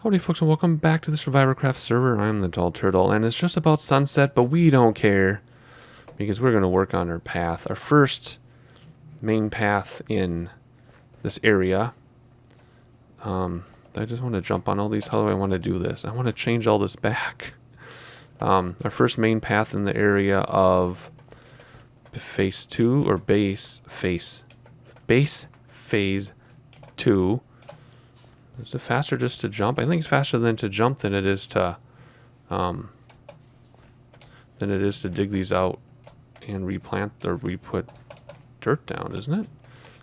Howdy folks and welcome back to the SoarvivorCraft server. I'm the Tall Turtle and it's just about sunset, but we don't care because we're going to work on our path. Our first main path in this area. I just want to jump on all these. How do I want to do this? I want to change all this back. Our first main path in the area of phase 2 or base phase 2. Is it faster just to jump? I think it's faster than to jump than it is to dig these out and replant or re-put dirt down, isn't it?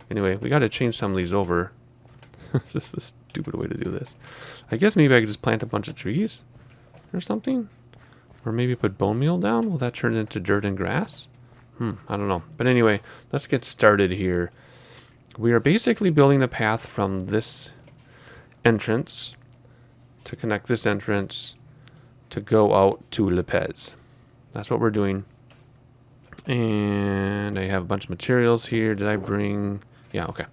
Anyway, we got to change some of these over. This is the stupid way to do this. I guess maybe I could just plant a bunch of trees or something, or maybe put bone meal down. Will that turn into dirt and grass? I don't know. But anyway, let's get started here. We are basically building a path from this entrance to connect this entrance to go out to Lopez. That's what we're doing. And I have a bunch of materials here. Did I bring... Yeah, okay.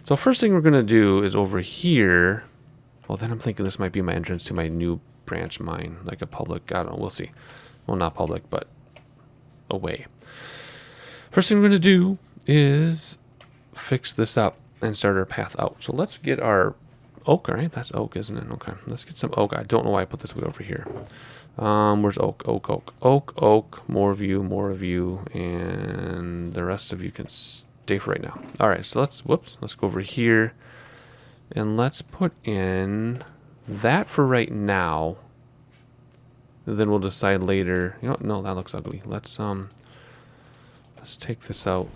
So first thing we're going to do is over here. Well, then I'm thinking this might be my entrance to my new branch mine, like a public... I don't know, we'll see. Well, not public, but a way. First thing we're going to do is fix this up and start our path out. So let's get our oak, right? That's oak, isn't it? Okay, let's get some oak. I don't know why I put this way over here. Where's oak? Oak. More of you, and the rest of you can stay for right now. All right, so let's go over here, and let's put in that for right now. And then we'll decide later. You know what? No, that looks ugly. Let's take this out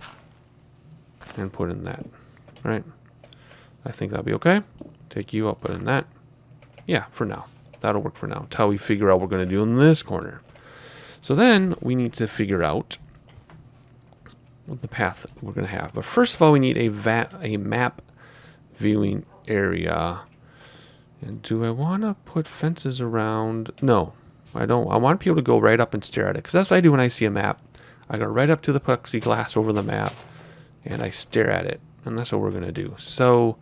and put in that. All right, I think that'll be okay. Take you out, put in that. Yeah, for now. That'll work for now. Until we figure out what we're going to do in this corner. So then we need to figure out what the path we're going to have. But first of all, we need a map viewing area. And do I want to put fences around? No, I don't. I want people to go right up and stare at it. Because that's what I do when I see a map. I go right up to the plexiglass over the map. And I stare at it. And that's what we're going to do. So...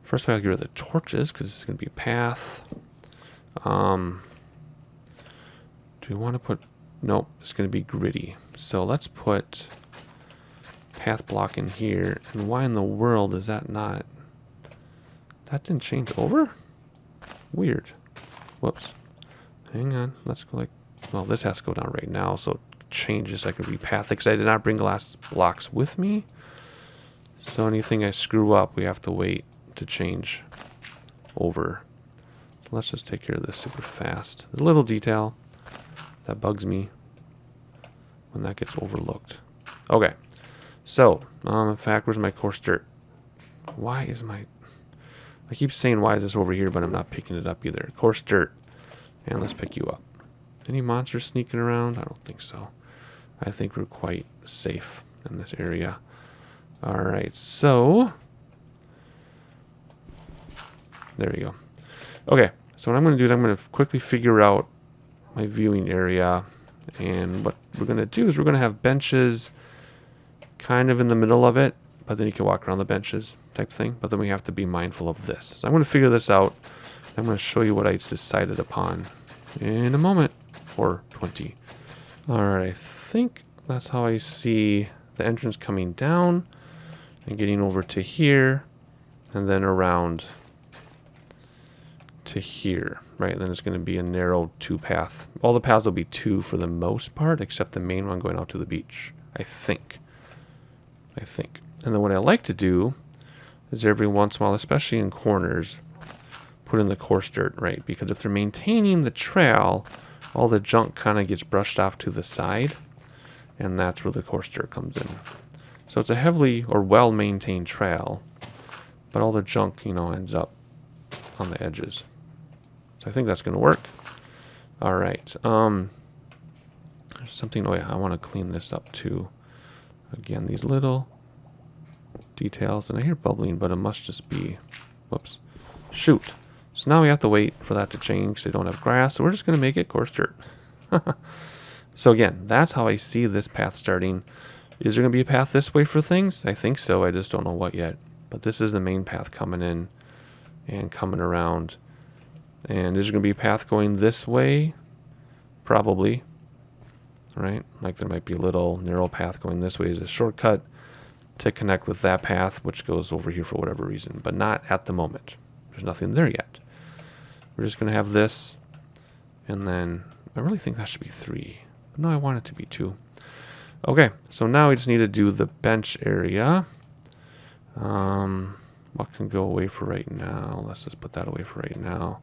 first, I have to get rid of the torches because it's going to be a path. Do we want to put... nope, it's going to be gritty. So let's put path block in here. And why in the world is that not... that didn't change over? Weird. Whoops. Hang on. Let's go like... well, this has to go down right now. So it changes so I can repath it because I did not bring glass blocks with me. So anything I screw up, we have to wait to change over. So let's just take care of this super fast. A little detail that bugs me when that gets overlooked. Okay, so in fact, where's my coarse dirt? Why is my... I keep saying why is this over here, but I'm not picking it up either. Coarse dirt, and let's pick you up. Any monsters sneaking around? I don't think so. I think we're quite safe in this area. All right, so there you go. Okay, so what I'm going to do is I'm going to quickly figure out my viewing area. And what we're going to do is we're going to have benches kind of in the middle of it. But then you can walk around the benches type thing. But then we have to be mindful of this. So I'm going to figure this out. I'm going to show you what I decided upon in a moment. Or 20. All right, I think that's how I see the entrance coming down. And getting over to here. And then around... to here, right? Then it's going to be a narrow 2 path. All the paths will be 2 for the most part, except the main one going out to the beach. I think. And then what I like to do is every once in a while, especially in corners, put in the coarse dirt, right? Because if they're maintaining the trail, all the junk kind of gets brushed off to the side, and that's where the coarse dirt comes in. So it's a heavily or well-maintained trail, but all the junk, ends up on the edges. So I think that's going to work. All right. There's something... oh, yeah. I want to clean this up, too. Again, these little details. And I hear bubbling, but it must just be... whoops. Shoot. So now we have to wait for that to change. So they don't have grass. So we're just going to make it coarse dirt. So again, that's how I see this path starting. Is there going to be a path this way for things? I think so. I just don't know what yet. But this is the main path coming in and coming around And is there going to be a path going this way? Probably. Right? Like there might be a little narrow path going this way as a shortcut to connect with that path, which goes over here for whatever reason, but not at the moment. There's nothing there yet. We're just going to have this, and then I really think that should be 3. But no, I want it to be 2. Okay, so now we just need to do the bench area. What can go away for right now? Let's just put that away for right now.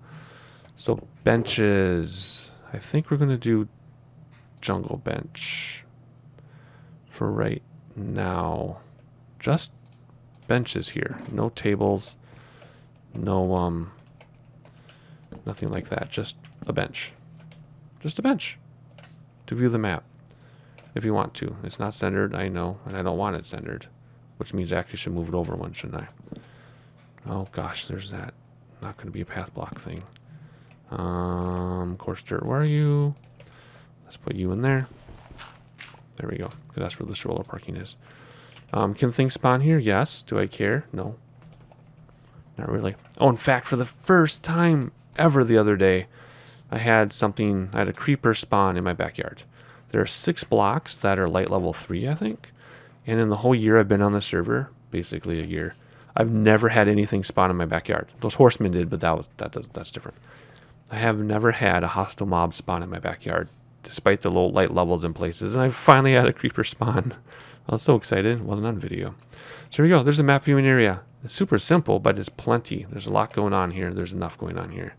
So benches, I think we're going to do jungle bench for right now. Just benches here. No tables. No, nothing like that. Just a bench. Just a bench to view the map if you want to. It's not centered, I know, and I don't want it centered, which means I actually should move it over one, shouldn't I? Oh gosh, there's that. Not going to be a path block thing. Coarse dirt, where are you? Let's put you in there. There we go, because that's where the stroller parking is. Can things spawn here? Yes. Do I care? No. Not really. Oh, in fact, for the first time ever the other day, I had a creeper spawn in my backyard. There are 6 blocks that are light level 3, I think. And in the whole year I've been on the server, basically a year, I've never had anything spawn in my backyard. Those horsemen did, but that's different. I have never had a hostile mob spawn in my backyard, despite the low light levels in places. And I finally had a creeper spawn. I was so excited. It wasn't on video. So here we go. There's a map viewing area. It's super simple, but it's plenty. There's a lot going on here. There's enough going on here.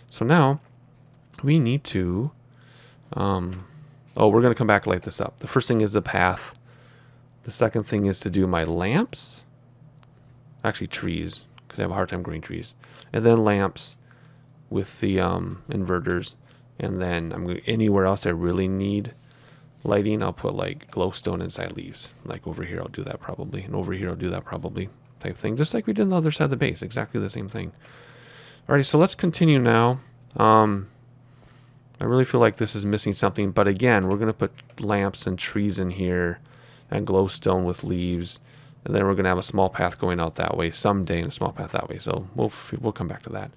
So now we need to... we're going to come back and light this up. The first thing is the path. The second thing is to do my lamps. Actually, trees, because I have a hard time growing trees. And then lamps with the inverters. And then anywhere else I really need lighting, I'll put like glowstone inside leaves. Like over here, I'll do that probably. And over here, I'll do that probably. Type thing. Just like we did on the other side of the base. Exactly the same thing. Alrighty, so let's continue now. I really feel like this is missing something. But again, we're going to put lamps and trees in here. And glowstone with leaves. And then we're going to have a small path going out that way someday and a small path that way. So we'll come back to that.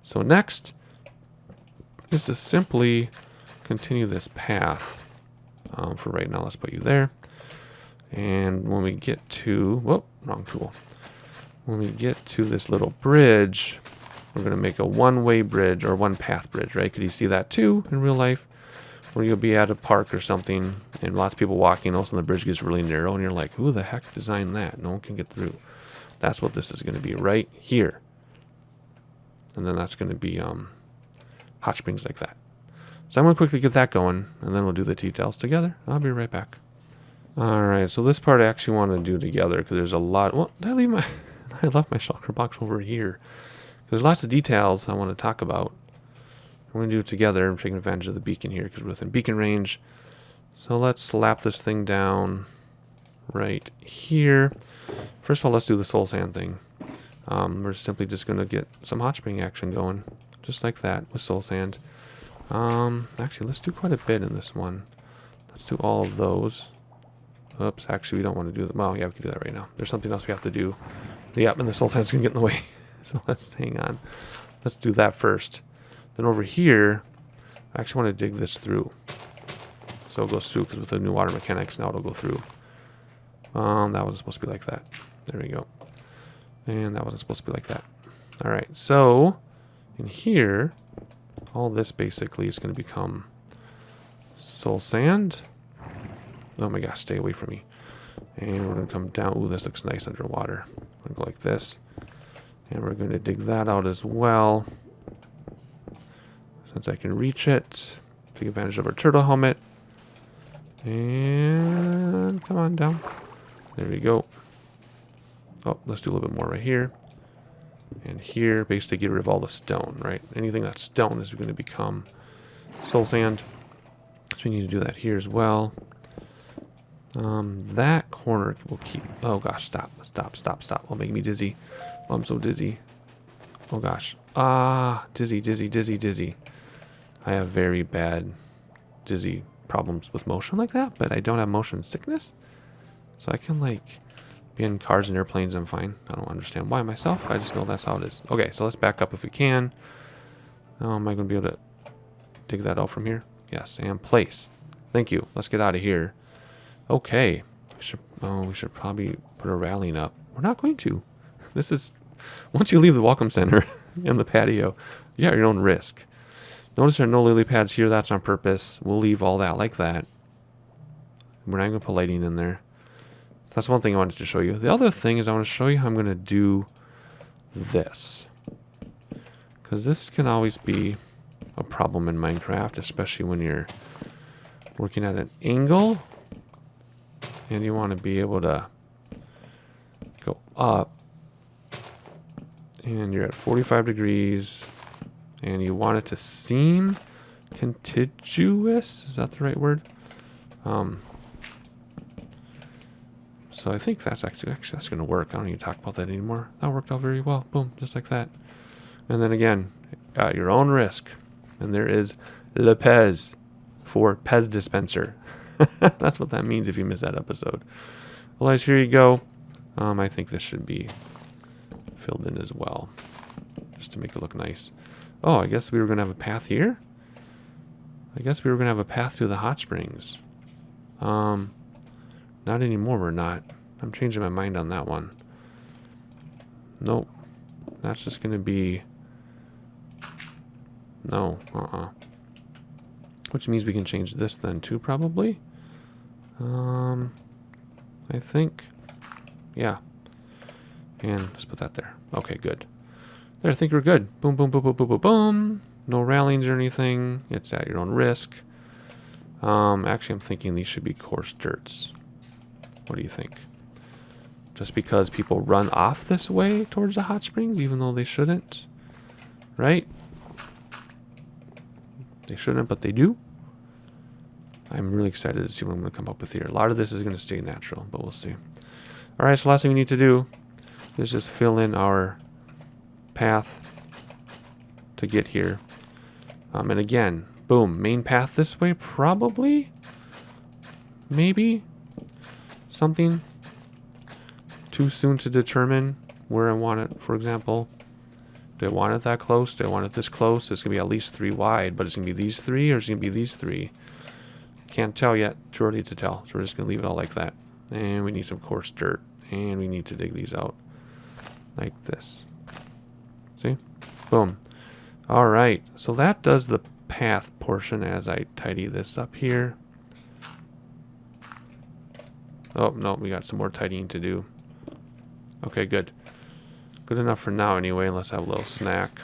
So next is to simply continue this path. For right now, let's put you there. And when we get to... Whoop, wrong tool. When we get to this little bridge, we're going to make a one-way bridge or one-path bridge, right? Could you see that too in real life? Where you'll be at a park or something, and lots of people walking, also the bridge gets really narrow, and you're like, who the heck designed that? No one can get through. That's what this is going to be right here. And then that's going to be hot springs like that. So I'm going to quickly get that going, and then we'll do the details together. I'll be right back. Alright, so this part I actually want to do together, because there's a lot... Well, did I leave my... I left my shulker box over here. There's lots of details I want to talk about. We're going to do it together. I'm taking advantage of the beacon here because we're within beacon range. So let's slap this thing down right here. First of all, let's do the soul sand thing. We're simply just going to get some hot spring action going. Just like that with soul sand. Actually, let's do quite a bit in this one. Let's do all of those. Oops, actually, we don't want to do that. Well, yeah, we can do that right now. There's something else we have to do. Yep, and the soul sand's going to get in the way. So let's hang on. Let's do that first. Then over here, I actually want to dig this through. So it goes through, because with the new water mechanics, now it'll go through. That wasn't supposed to be like that. There we go. And that wasn't supposed to be like that. Alright, so in here, all this basically is going to become soul sand. Oh my gosh, stay away from me. And we're going to come down. Ooh, this looks nice underwater. We're going to go like this. And we're going to dig that out as well. Since I can reach it. Take advantage of our turtle helmet. And come on down. There we go. Oh, let's do a little bit more right here. And here, basically get rid of all the stone, right? Anything that's stone is going to become soul sand. So we need to do that here as well. That corner will keep... Oh gosh, stop. It'll make me dizzy. Oh, I'm so dizzy. Oh gosh. Dizzy. I have very bad dizzy problems with motion like that, but I don't have motion sickness. So I can like be in cars and airplanes and I'm fine. I don't understand why myself. I just know that's how it is. Okay, so let's back up if we can. Oh, am I going to be able to dig that out from here? Yes, and place. Thank you. Let's get out of here. Okay. We should probably put a railing up. We're not going to. This is... Once you leave the welcome center and the patio, you're at your own risk. Notice there are no lily pads here. That's on purpose. We'll leave all that like that. We're not going to put lighting in there. That's one thing I wanted to show you. The other thing is I want to show you how I'm going to do this. Because this can always be a problem in Minecraft, especially when you're working at an angle. And you want to be able to go up. And you're at 45 degrees. And you want it to seem contiguous. Is that the right word? So I think that's actually that's going to work. I don't need to talk about that anymore. That worked out very well. Boom, just like that. And then again, at your own risk. And there is Le Pez for Pez dispenser. That's what that means if you missed that episode. Well, guys, here you go. I think this should be filled in as well, just to make it look nice. Oh, I guess we were going to have a path here. I guess we were going to have a path through the hot springs. Not anymore, we're not. I'm changing my mind on that one. Nope. That's just going to be... No, Which means we can change this then too, probably. I think. Yeah. And let's put that there. Okay, good. There, I think we're good. Boom, boom, boom, boom, boom, boom, boom. No railings or anything. It's at your own risk. Actually, I'm thinking these should be coarse dirts. What do you think? Just because people run off this way towards the hot springs, even though they shouldn't, right? They shouldn't, but they do. I'm really excited to see what I'm going to come up with here. A lot of this is going to stay natural, but we'll see. All right, so last thing we need to do is just fill in our path to get here. And again, boom, main path this way, probably, maybe. Something too soon to determine where I want it, for example. Do I want it that close? Do I want it this close? It's going to be at least 3 wide, but it's going to be these 3 or it's going to be these 3. Can't tell yet. Too early to tell. So we're just going to leave it all like that. And we need some coarse dirt. And we need to dig these out like this. See? Boom. All right. So that does the path portion as I tidy this up here. Oh, no, we got some more tidying to do. Okay, good. Good enough for now anyway. Let's have a little snack.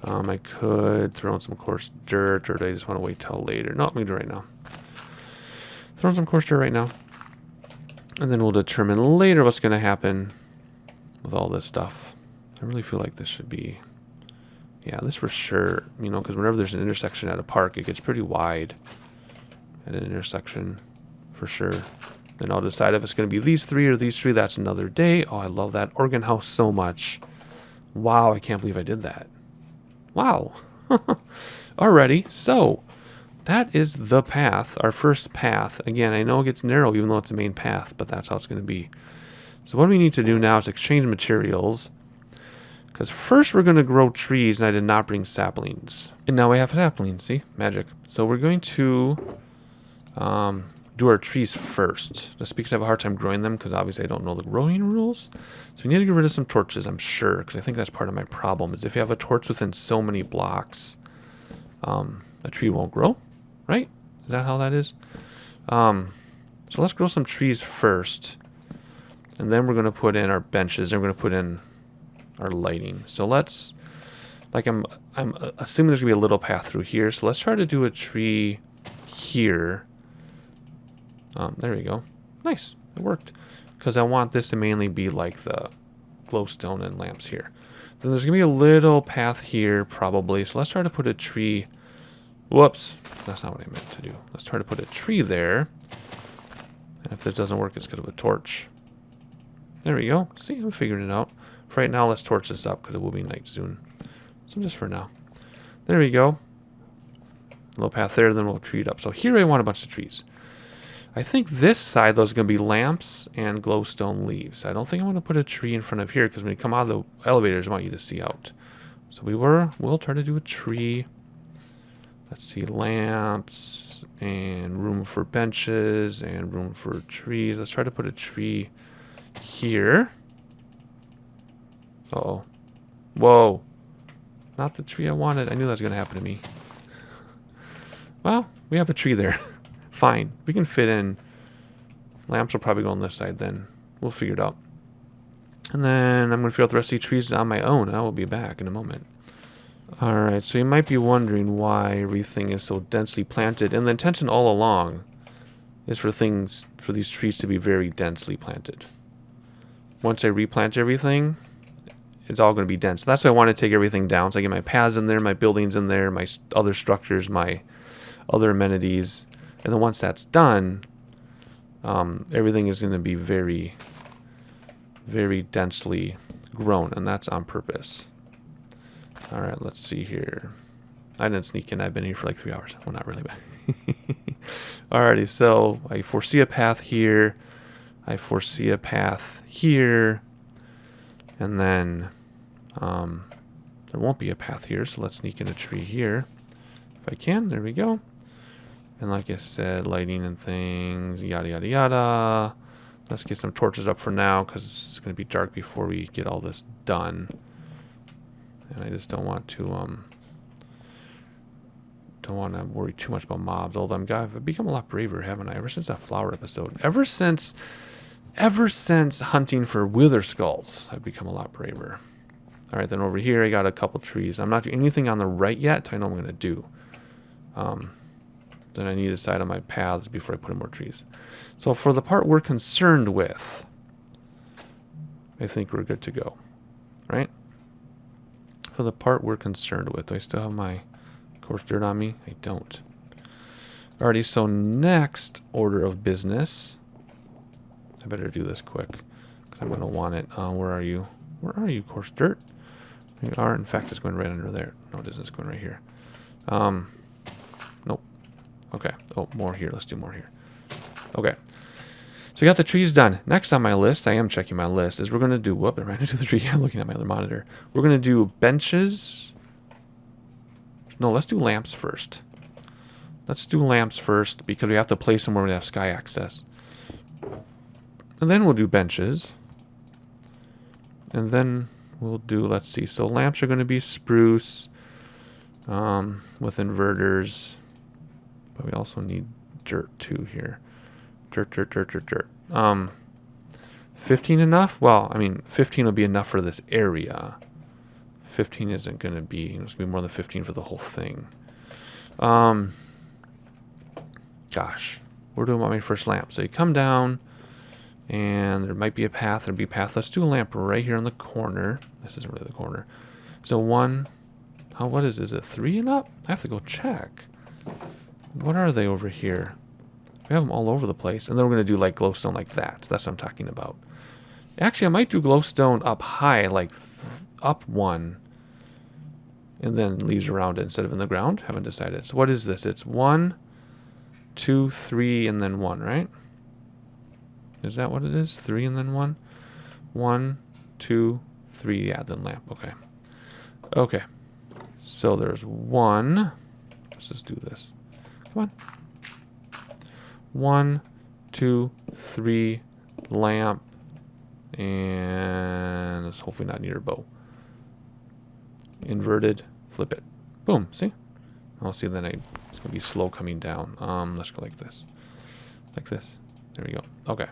I could throw in some coarse dirt, or do I just want to wait till later? No, let me do it right now. Throw in some coarse dirt right now. And then we'll determine later what's going to happen with all this stuff. I really feel like this should be... Yeah, this for sure. You know, because whenever there's an intersection at a park, it gets pretty wide at an intersection for sure. Then I'll decide if it's going to be these 3 or these 3. That's another day. Oh, I love that organ house so much. Wow, I can't believe I did that. Wow. Alrighty, so that is the path, our first path. Again, I know it gets narrow even though it's the main path, but that's how it's going to be. So what we need to do now is exchange materials. Because first we're going to grow trees, and I did not bring saplings. And now we have saplings, see? Magic. So we're going to... do our trees first, just because I have a hard time growing them, because obviously I don't know the growing rules. So we need to get rid of some torches, I'm sure, because I think that's part of my problem, is if you have a torch within so many blocks, a tree won't grow, right? Is that how that is? So let's grow some trees first, and then we're going to put in our benches, and we're going to put in our lighting. So let's, like I'm assuming there's going to be a little path through here, so let's try to do a tree here. There we go. Nice. It worked. Because I want this to mainly be like the glowstone and lamps here. Then there's going to be a little path here, probably. So let's try to put a tree. Whoops. That's not what I meant to do. Let's try to put a tree there. And if this doesn't work, it's going to be a torch. There we go. See, I'm figuring it out. For right now, let's torch this up because it will be night soon. So just for now. There we go. A little path there, then we'll tree it up. So here I want a bunch of trees. I think this side, though, is going to be lamps and glowstone leaves. I don't think I want to put a tree in front of here because when you come out of the elevators, I want you to see out. So we'll try to do a tree. Let's see, lamps and room for benches and room for trees. Let's try to put a tree here. Uh-oh. Whoa. Not the tree I wanted. I knew that was going to happen to me. Well, we have a tree there. Fine. We can fit in. Lamps will probably go on this side then. We'll figure it out. And then I'm going to figure out the rest of these trees on my own. I will be back in a moment. Alright, so you might be wondering why everything is so densely planted. And the intention all along is for these trees to be very densely planted. Once I replant everything, it's all going to be dense. That's why I want to take everything down. So I get my paths in there, my buildings in there, my other structures, my other amenities. And then once that's done, everything is going to be very, very densely grown. And that's on purpose. Alright, let's see here. I didn't sneak in. I've been here for like 3 hours. Well, not really, but... Alrighty, so I foresee a path here. I foresee a path here. And then there won't be a path here, so let's sneak in a tree here. If I can, there we go. And like I said, lighting and things, yada, yada, yada. Let's get some torches up for now, because it's going to be dark before we get all this done. And I just don't want to worry too much about mobs. Although I've become a lot braver, haven't I? Ever since that flower episode. Ever since hunting for wither skulls, I've become a lot braver. All right, then over here I got a couple trees. I'm not doing anything on the right yet. I know what I'm going to do. Then I need to decide on my paths before I put in more trees. So for the part we're concerned with, I think we're good to go, right? For the part we're concerned with. Do I still have my coarse dirt on me? I don't. Alrighty, so next order of business. I better do this quick, because I'm going to want it. Where are you? Where are you, coarse dirt? There you are. In fact, it's going right under there. No, it isn't. It's going right here. Nope. Okay. Oh, more here. Let's do more here. Okay. So we got the trees done. Next on my list, I am checking my list, is we're going to do... Whoop, I ran into the tree. I'm looking at my other monitor. We're going to do benches. No, let's do lamps first. Let's do lamps first, because we have to place them where we have sky access. And then we'll do benches. And then we'll do... Let's see. So lamps are going to be spruce with inverters. But we also need dirt, too, here. Dirt. 15 enough? Well, I mean, 15 will be enough for this area. 15 isn't going to be... It's going to be more than 15 for the whole thing. Gosh. Where do I want my first lamp? So you come down, and there might be a path. There'll be a path. Let's do a lamp right here in the corner. This isn't really the corner. So one... what is it? 3 and up? I have to go check. What are they over here? We have them all over the place. And then we're going to do like glowstone like that. So that's what I'm talking about. Actually, I might do glowstone up high, like up 1. And then leaves around it instead of in the ground. Haven't decided. So what is this? It's 1, 2, 3, and then 1, right? Is that what it is? 3 and then 1? 1, 2, 3. Yeah, then lamp. Okay. Okay. So there's 1. Let's just do this. Come on. 1, 2, 3, lamp, and let's hopefully not near a bow. Inverted, flip it. Boom, see? I'll see then it's going to be slow coming down. Let's go like this. Like this. There we go. Okay.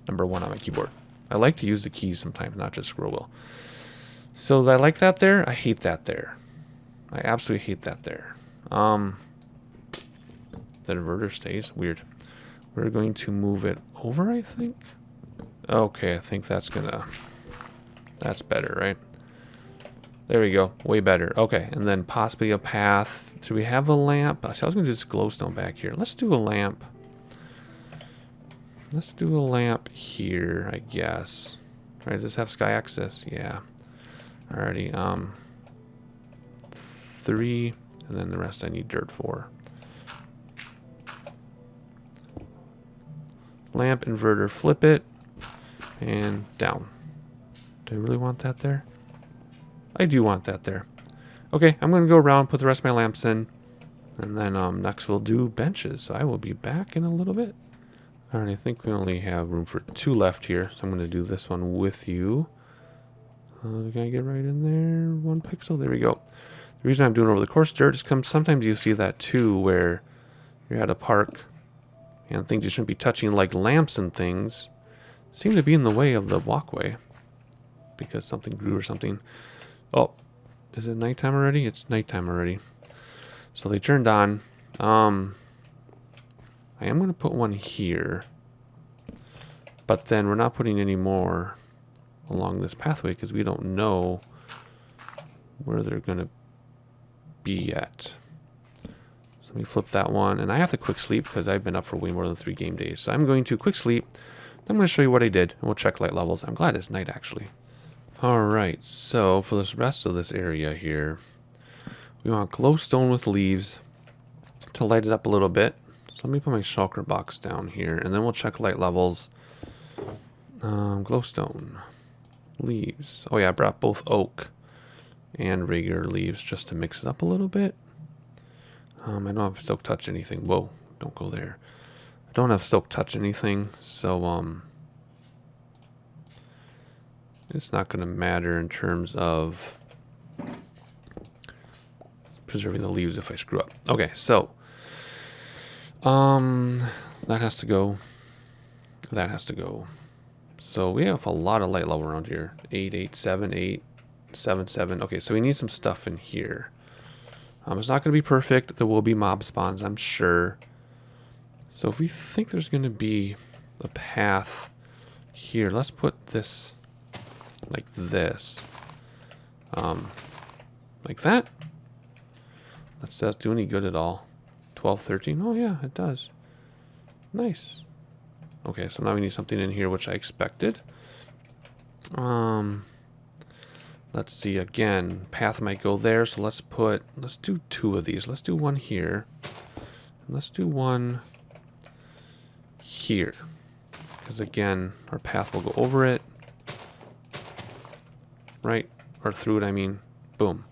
Number 1 on my keyboard. I like to use the keys sometimes, not just scroll wheel. So I like that there. I hate that there. I absolutely hate that there. That inverter stays. Weird. We're going to move it over, I think. Okay, I think that's better, right? There we go. Way better. Okay, and then possibly a path. Do we have a lamp? So I was going to do this glowstone back here. Let's do a lamp. Let's do a lamp here, I guess. All right, does this have sky access? Yeah. Alrighty. 3, and then the rest I need dirt for. Lamp, inverter, flip it, and down. Do I really want that there? I do want that there. Okay, I'm going to go around, put the rest of my lamps in, and then next we'll do benches. So I will be back in a little bit. All right, I think we only have room for 2 left here, so I'm going to do this one with you. Can I get right in there? 1 pixel. There we go. The reason I'm doing over the coarse dirt is because sometimes you see that too, where you're at a park and things you shouldn't be touching, like lamps and things, seem to be in the way of the walkway because something grew or something. Oh, is it nighttime already? It's nighttime already. So they turned on. I am going to put one here, but then we're not putting any more along this pathway because we don't know where they're going to be yet. So let me flip that one, and I have to quick sleep because I've been up for way more than 3 game days. So I'm going to quick sleep. I'm going to show you what I did, and we'll check light levels. I'm glad it's night, actually. All right, so for this rest of this area here, we want glowstone with leaves to light it up a little bit. So let me put my shulker box down here, and then we'll check light levels. Glowstone, leaves. Oh yeah, I brought both oak and regular leaves just to mix it up a little bit. I don't have silk touch anything. Whoa, don't go there. I don't have silk touch anything, so it's not going to matter in terms of preserving the leaves if I screw up. Okay, so that has to go. That has to go. So we have a lot of light level around here. 8, 8, 7, 8, 7, 7. Okay, so we need some stuff in here. It's not going to be perfect. There will be mob spawns, I'm sure. So if we think there's going to be a path here, let's put this like this. Like that. Does that do any good at all? 12, 13. Oh yeah, it does. Nice. Okay, so now we need something in here, which I expected. Let's see, again, path might go there, so let's do 2 of these. Let's do one here. And let's do one here. Because again, our path will go over it. Right? Or through it, I mean. Boom.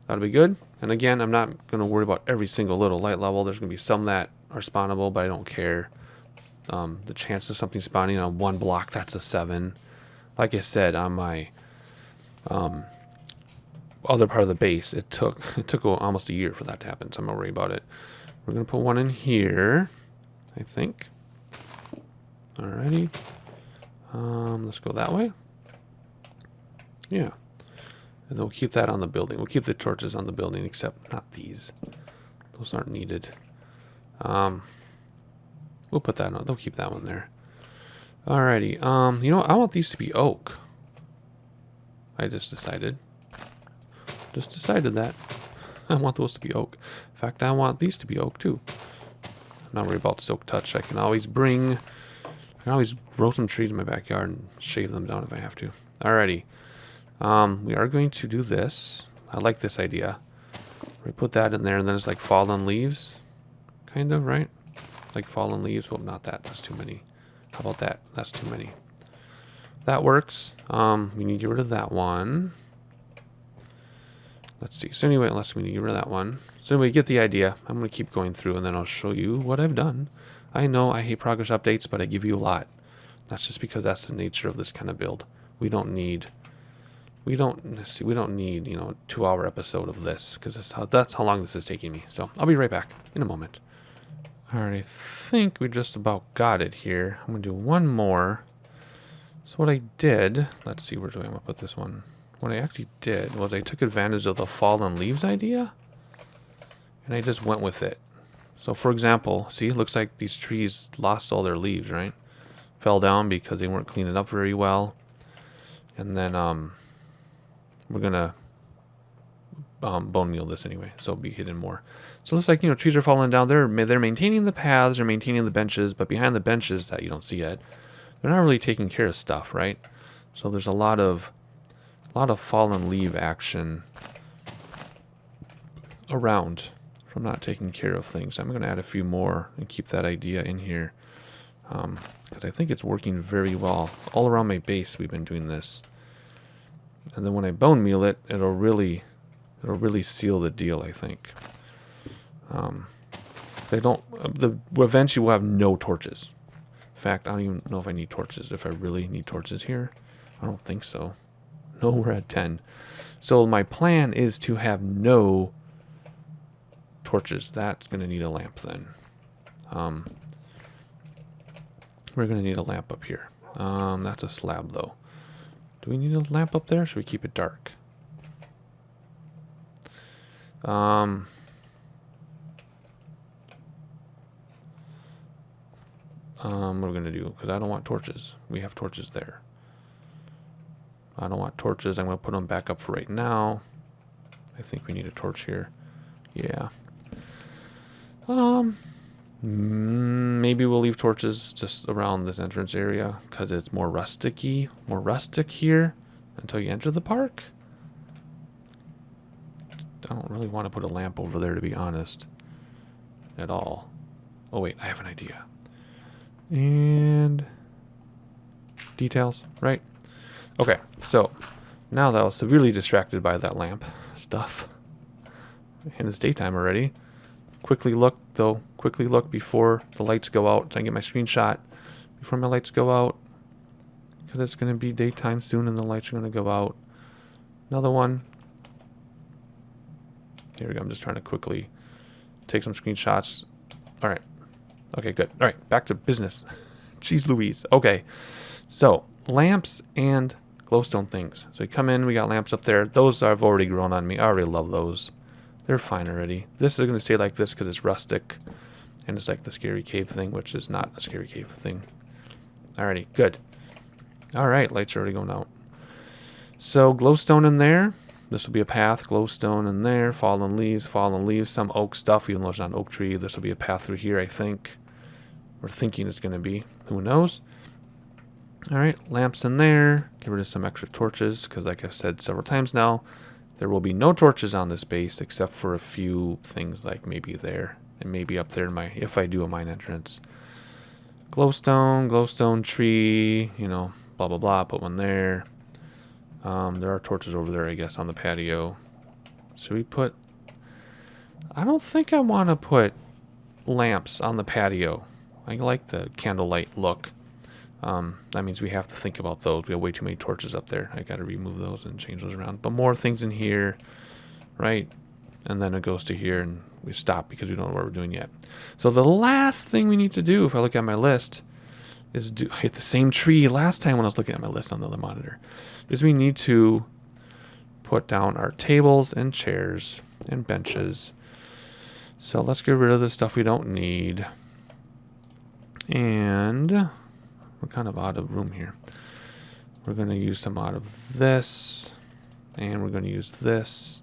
That'll be good. And again, I'm not going to worry about every single little light level. There's going to be some that are spawnable, but I don't care. The chance of something spawning on 1 block, that's a 7. Like I said, on my other part of the base, it took almost a year for that to happen, so I'm not worried about it. We're going to put one in here, I think. Alrighty. Let's go that way. Yeah. And then we'll keep that on the building. We'll keep the torches on the building, except not these. Those aren't needed. We'll put that on. They'll keep that one there. Alrighty. You know what? I want these to be oak. I just decided. Just decided that. I want those to be oak. In fact, I want these to be oak too. I'm not worried about silk touch. I can always grow some trees in my backyard and shave them down if I have to. Alrighty. We are going to do this. I like this idea. We put that in there, and then it's like fallen leaves. Kind of, right? Like fallen leaves. Well, not that. That's too many. How about that? That's too many. That works. We need to get rid of that one. Let's see. So anyway, unless we need to get rid of that one. So anyway, get the idea. I'm going to keep going through, and then I'll show you what I've done. I know I hate progress updates, but I give you a lot. That's just because that's the nature of this kind of build. We don't need, you know, a 2-hour episode of this, because that's how long this is taking me. So I'll be right back in a moment. All right, I think we just about got it here. I'm going to do one more. So what I did, let's see, where do I want to put this one? What I actually did was I took advantage of the fallen leaves idea, and I just went with it. So for example, see, it looks like these trees lost all their leaves, right? Fell down because they weren't cleaning up very well. And then we're going to bone meal this anyway, so it'll be hidden more. So it looks like, you know, trees are falling down. They're maintaining the paths, they're maintaining the benches, but behind the benches that you don't see yet, they're not really taking care of stuff, right? So there's a lot of fallen leaf action around from not taking care of things. I'm going to add a few more and keep that idea in here, because I think it's working very well. All around my base we've been doing this. And then when I bone meal it, it'll really It'll really seal the deal, I think. They don't. Eventually, we'll have no torches. In fact, I don't even know if I need torches. If I really need torches here, I don't think so. No, we're at 10. So my plan is to have no torches. That's going to need a lamp then. We're going to need a lamp up here. That's a slab though. Do we need a lamp up there? Should we keep it dark? What we're going to do, because I don't want torches. We have torches there. I don't want torches. I'm going to put them back up for right now. I think we need a torch here. Yeah. Maybe we'll leave torches just around this entrance area because it's more rustic-y, more rustic here until you enter the park. I don't really want to put a lamp over there, to be honest, at all. Oh wait, I have an idea. And details, right? Okay, so now that I was severely distracted by that lamp stuff, and it's daytime already. Quickly look before the lights go out, so I can get my screenshot before my lights go out, because it's going to be daytime soon and the lights are going to go out. Another one. Here we go. I'm just trying to quickly take some screenshots. All right. Okay, good. All right, back to business. Jeez Louise. Okay, so lamps and glowstone things. So we come in, we got lamps up there. Those have already grown on me. I already love those. They're fine already. This is going to stay like this because it's rustic. And it's like the scary cave thing, which is not a scary cave thing. Alrighty, good. Alright, lights are already going out. So glowstone in there. This will be a path. Glowstone in there. Fallen leaves, some oak stuff, even though it's not an oak tree. This will be a path through here, I think. We're thinking it's going to be. Who knows? Alright, lamps in there. Get rid of some extra torches, because like I've said several times now, there will be no torches on this base except for a few things like maybe there and maybe up there in my, if I do a mine entrance. Glowstone tree, you know, blah blah blah, put one there. There are torches over there, I guess, on the patio. Should we put, I don't think I want to put lamps on the patio. I like the candlelight look. That means we have to think about those. We have way too many torches up there. I got to remove those and change those around. But more things in here, right? And then it goes to here and we stop because we don't know what we're doing yet. So the last thing we need to do, if I look at my list, is hit the same tree last time when I was looking at my list on the other monitor, is we need to put down our tables and chairs and benches. So let's get rid of the stuff we don't need. And we're kind of out of room here. We're going to use some out of this. And we're going to use this.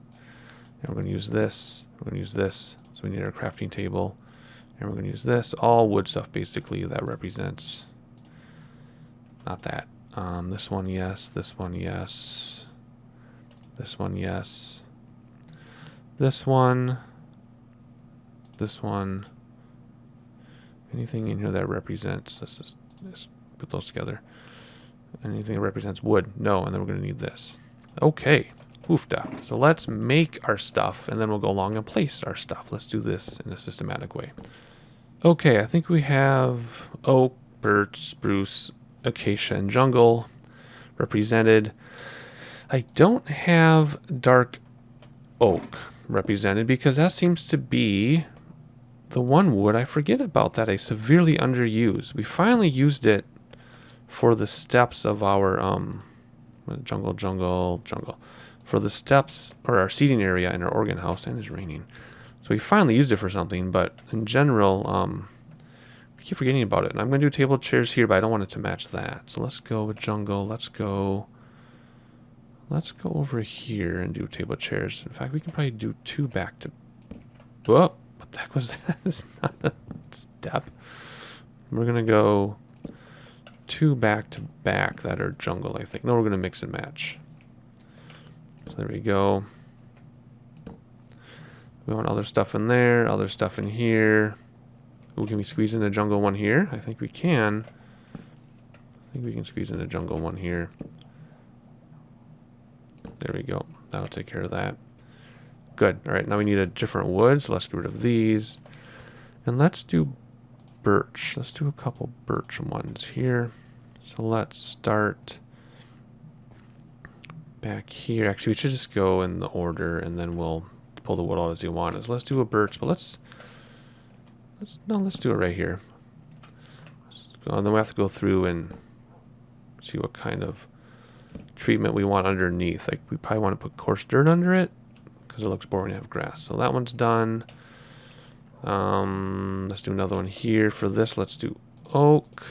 And we're going to use this. We're going to use this. So we need our crafting table. And we're going to use this. All wood stuff, basically, that represents... Not that. This one, yes. This one, yes. This one, yes. This one. This one. Anything in here that represents... Let's just put those together. Anything that represents wood? No, and then we're going to need this. Okay. Oofda. So let's make our stuff, and then we'll go along and place our stuff. Let's do this in a systematic way. Okay, I think we have oak, birch, spruce, acacia, and jungle represented. I don't have dark oak represented because that seems to be the one wood I forget about that I severely underuse. We finally used it for the steps of our jungle. For the steps or our seating area in our organ house, and it's raining. So we finally used it for something, but in general, we keep forgetting about it. And I'm going to do table chairs here, but I don't want it to match that. So let's go with jungle. Let's go over here and do table chairs. In fact, we can probably do two back to... Whoa, what the heck was that? It's not a step. We're going to go two back to back that are jungle, I think. No, we're going to mix and match. So there we go. We want other stuff in there, other stuff in here. Ooh, can we squeeze in the jungle one here? I think we can. I think we can squeeze in the jungle one here. There we go. That'll take care of that. Good. All right, now we need a different wood, so let's get rid of these. And let's do birch. Let's do a couple birch ones here. So let's start back here. Actually, we should just go in the order, and then we'll pull the wood out as you want. So let's do a birch, but let's do it right here. And then we have to go through and see what kind of treatment we want underneath. Like, we probably want to put coarse dirt under it because it looks boring to have grass. So that one's done. Let's do another one here. For this, let's do oak.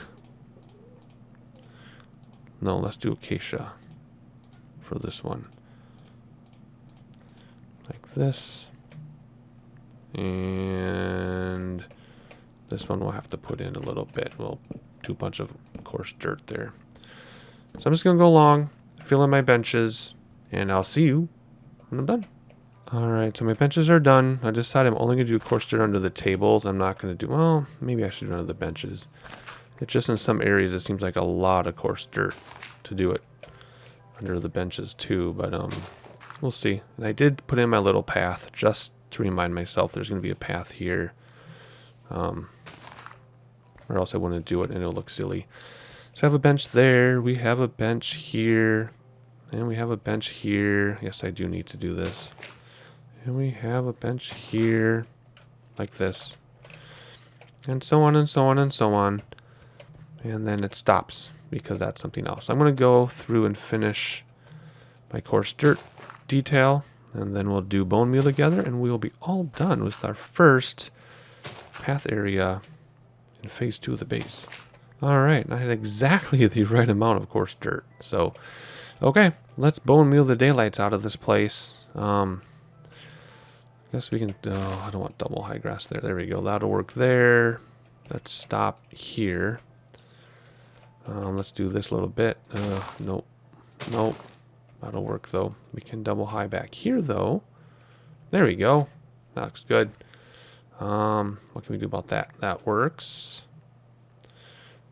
No, let's do acacia for this one. Like this. And this one we'll have to put in a little bit. We'll do a bunch of coarse dirt there. So I'm just going to go along, fill in my benches, and I'll see you when I'm done. Alright, so my benches are done. I decided I'm only going to do coarse dirt under the tables. I'm not going to do, well, maybe I should do under the benches. It's just in some areas it seems like a lot of coarse dirt to do it under the benches too, but we'll see. And I did put in my little path just to remind myself there's going to be a path here. Or else I wouldn't do it and it'll look silly. So I have a bench there, we have a bench here, and we have a bench here. Yes, I do need to do this. And we have a bench here, like this. And so on and so on and so on. And then it stops because that's something else. I'm going to go through and finish my coarse dirt detail, and then we'll do bone meal together, and we will be all done with our first path area in phase 2 of the base. All right, I had exactly the right amount of coarse dirt. So, okay, let's bone meal the daylights out of this place. I guess we can, oh, I don't want double high grass there. There we go, that'll work there. Let's stop here. Let's do this a little bit. Nope, nope, that'll work though. We can double high back here though. There we go, that looks good. What can we do about that? That works.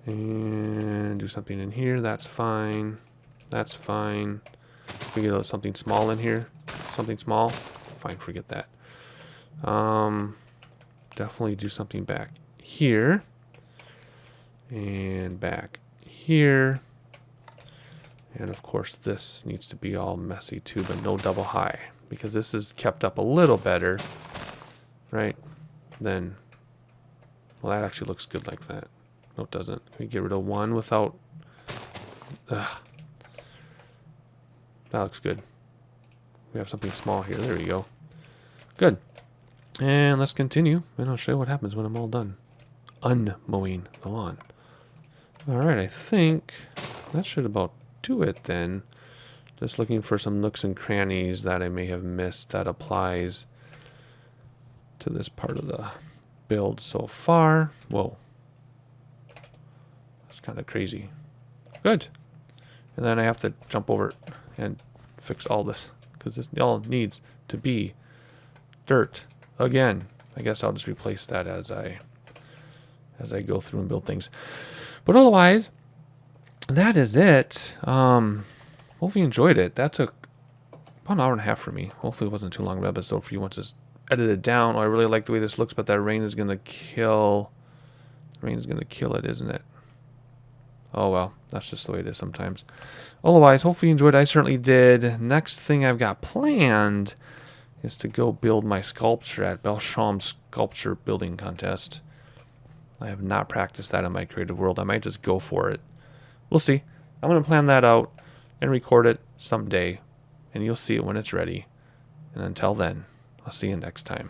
And do something in here. That's fine. That's fine. We get something small in here. Something small. Fine, forget that. Definitely do something back here. And back here. And of course this needs to be all messy too, but no double high. Because this is kept up a little better. Right? Then, well, that actually looks good like that. No, it doesn't. Can we get rid of one without... Ugh. That looks good. We have something small here. There we go. Good. And let's continue, and I'll show you what happens when I'm all done unmowing the lawn. Alright, I think that should about do it then. Just looking for some nooks and crannies that I may have missed that applies to this part of the build so far. Whoa. That's kind of crazy. Good. And then I have to jump over and fix all this because this all needs to be dirt again. I guess I'll just replace that as I go through and build things. But otherwise, that is it. Hopefully you enjoyed it. That took about an hour and a half for me. Hopefully it wasn't too long of an episode for you once it's edited down. Oh, I really like the way this looks, but that rain is gonna kill. Rain is gonna kill it, isn't it? Oh well, that's just the way it is sometimes. Otherwise, hopefully you enjoyed. I certainly did. Next thing I've got planned is to go build my sculpture at Belcham's Sculpture Building Contest. I have not practiced that in my creative world. I might just go for it. We'll see. I'm going to plan that out and record it someday, and you'll see it when it's ready. And until then, I'll see you next time.